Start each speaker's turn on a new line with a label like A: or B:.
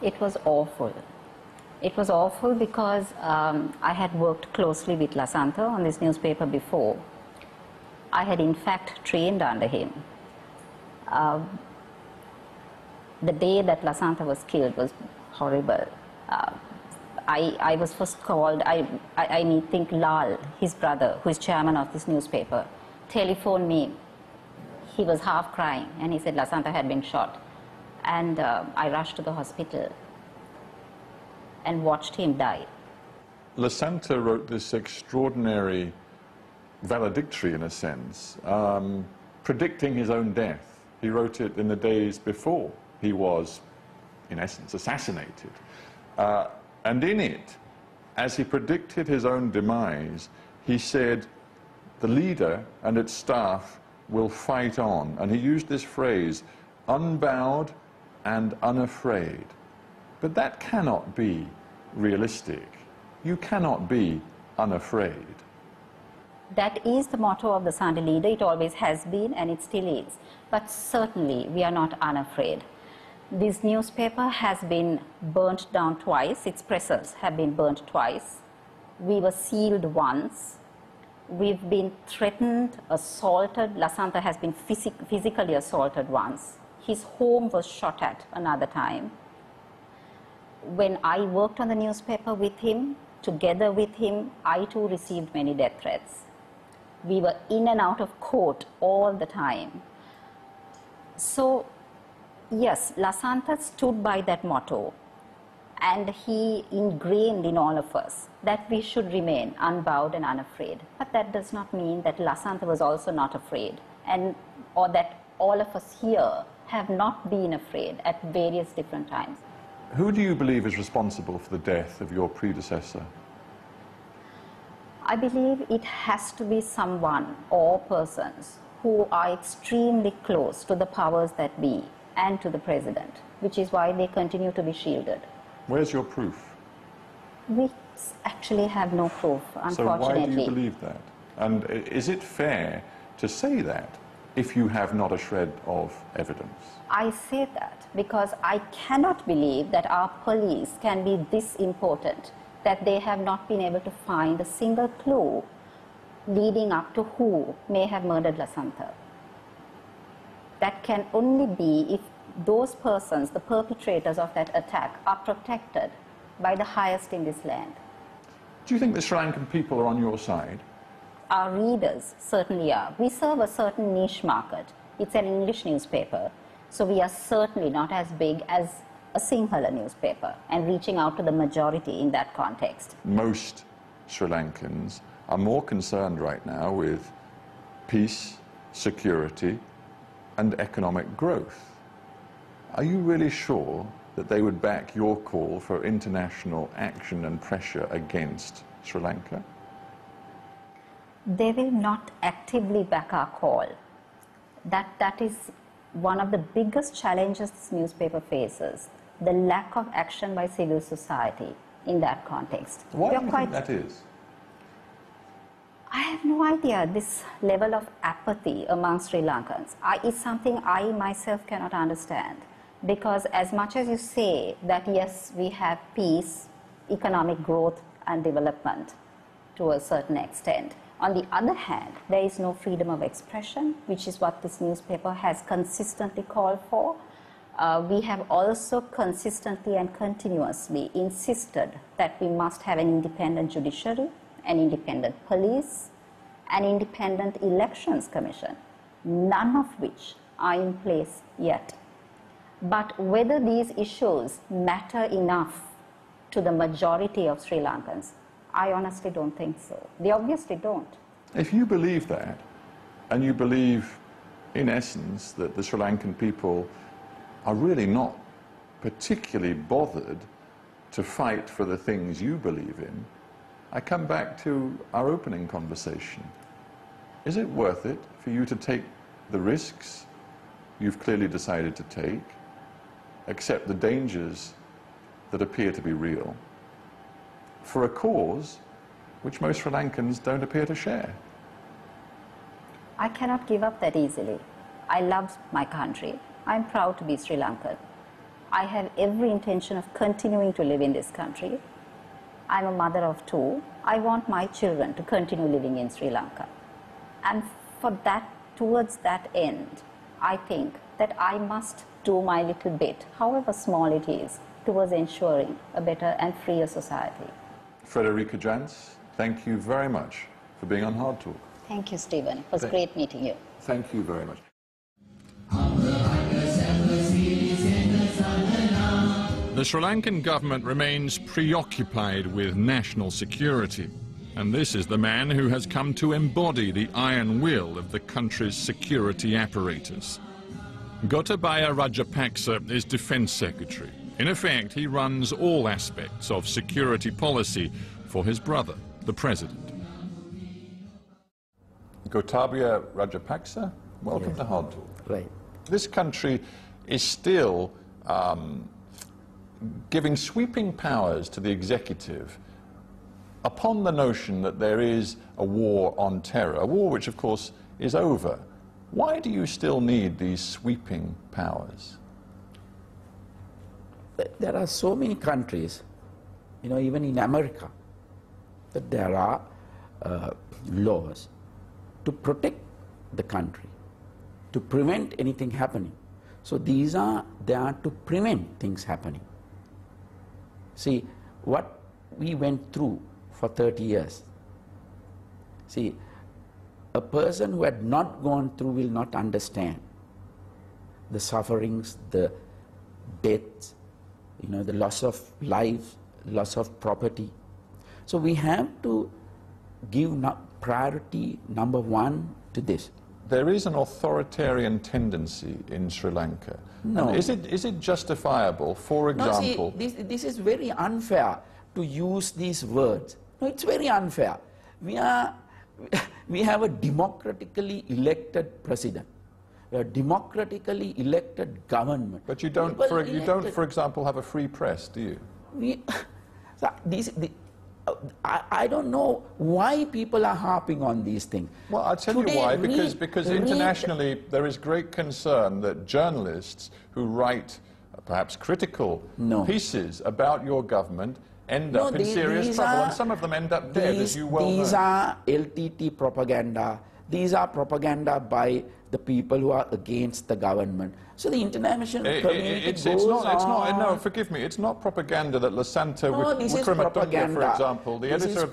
A: It was awful. It was awful because I had worked closely with Lasantha on this newspaper before. I had in fact trained under him. The day that Lasantha was killed was horrible. I was first called, I think Lal, his brother, who is chairman of this newspaper, telephoned me. He was half crying and he said Lasantha had been shot. And I rushed to the hospital and watched him die.
B: Lasantha wrote this extraordinary valedictory, in a sense, predicting his own death. He wrote it in the days before he was, in essence, assassinated. And in it, as he predicted his own demise, he said, the leader and its staff will fight on. And he used this phrase, unbowed and unafraid. But that cannot be realistic. You cannot be unafraid.
A: That is the motto of the Sunday Leader. It always has been and it still is. But certainly we are not unafraid. This newspaper has been burnt down twice. Its presses have been burnt twice. We were sealed once. We've been threatened, assaulted. Lasantha has been physically assaulted once. His home was shot at another time. When I worked on the newspaper with him, together with him, I too received many death threats. We were in and out of court all the time. So, yes, Lasantha stood by that motto, and he ingrained in all of us that we should remain unbowed and unafraid. But that does not mean that Lasantha was also not afraid, or that all of us here have not been afraid at various different times.
B: Who do you believe is responsible for the death of your predecessor?
A: I believe it has to be someone or persons who are extremely close to the powers that be and to the president, which is why they continue to be shielded.
B: Where's your proof?
A: We actually have no proof, unfortunately.
B: So why do you believe that? And is it fair to say that if you have not a shred of evidence?
A: I say that because I cannot believe that our police can be this important that they have not been able to find a single clue leading up to who may have murdered Lasantha. That can only be if those persons, the perpetrators of that attack, are protected by the highest in this land.
B: Do you think the Sri Lankan people are on your side?
A: Our readers certainly are. We serve a certain niche market. It's an English newspaper, so we are certainly not as big as a Sinhala newspaper and reaching out to the majority in that context.
B: Most Sri Lankans are more concerned right now with peace, security, and economic growth. Are you really sure that they would back your call for international action and pressure against Sri Lanka?
A: They will not actively back our call. That is one of the biggest challenges this newspaper faces, the lack of action by civil society in that context.
B: Why do you think that is?
A: I have no idea. This level of apathy among Sri Lankans is something I myself cannot understand. Because as much as you say that yes, we have peace, economic growth and development to a certain extent, on the other hand, there is no freedom of expression, which is what this newspaper has consistently called for. We have also consistently and continuously insisted that we must have an independent judiciary, an independent police, an independent elections commission, none of which are in place yet. But whether these issues matter enough to the majority of Sri Lankans, I honestly don't think so. They obviously don't.
B: If you believe that, and you believe, in essence, that the Sri Lankan people are really not particularly bothered to fight for the things you believe in, I come back to our opening conversation. Is it worth it for you to take the risks you've clearly decided to take, accept the dangers that appear to be real, for a cause which most Sri Lankans don't appear to share?
A: I cannot give up that easily. I love my country. I'm proud to be Sri Lankan. I have every intention of continuing to live in this country. I'm a mother of 2. I want my children to continue living in Sri Lanka. And for that, towards that end, I think that I must do my little bit, however small it is, towards ensuring a better and freer society.
B: Frederica Jans, thank you very much for being on Hard Talk.
A: Thank you, Stephen. It was great meeting you.
B: Thank you very much.
C: The Sri Lankan government remains preoccupied with national security, and this is the man who has come to embody the iron will of the country's security apparatus. Gotabaya Rajapaksa is Defence Secretary. In effect, he runs all aspects of security policy for his brother, the President.
B: Gotabaya Rajapaksa, welcome to Hard Talk.
D: Right.
B: This country is still giving sweeping powers to the executive upon the notion that there is a war on terror, a war which, of course, is over. Why do you still need these sweeping powers?
D: There are so many countries, you know, even in America, that there are laws to protect the country, to prevent anything happening. So these are there to prevent things happening. See, what we went through for 30 years, see, a person who had not gone through will not understand the sufferings, the deaths, you know, the loss of life, loss of property. So we have to give priority number 1 to this.
B: There is an authoritarian tendency in Sri Lanka.
D: No.
B: And is it justifiable, for example...
D: No, see, this is very unfair to use these words. No, it's very unfair. We have a democratically elected president, a democratically elected government.
B: But you don't, for example, have a free press, do you?
D: I don't know why people are harping on these things.
B: Well, I'll tell you why, because internationally there is great concern that journalists who write perhaps critical pieces about your government end up in serious trouble, and some of them end up dead, as you well know.
D: These are LTTE propaganda. These are propaganda by the people who are against the government. So the international community goes on.
B: No, forgive me, it's not propaganda that Lasanta
D: No, this is
B: Wickramatunge,
D: propaganda.
B: for example, the editor of the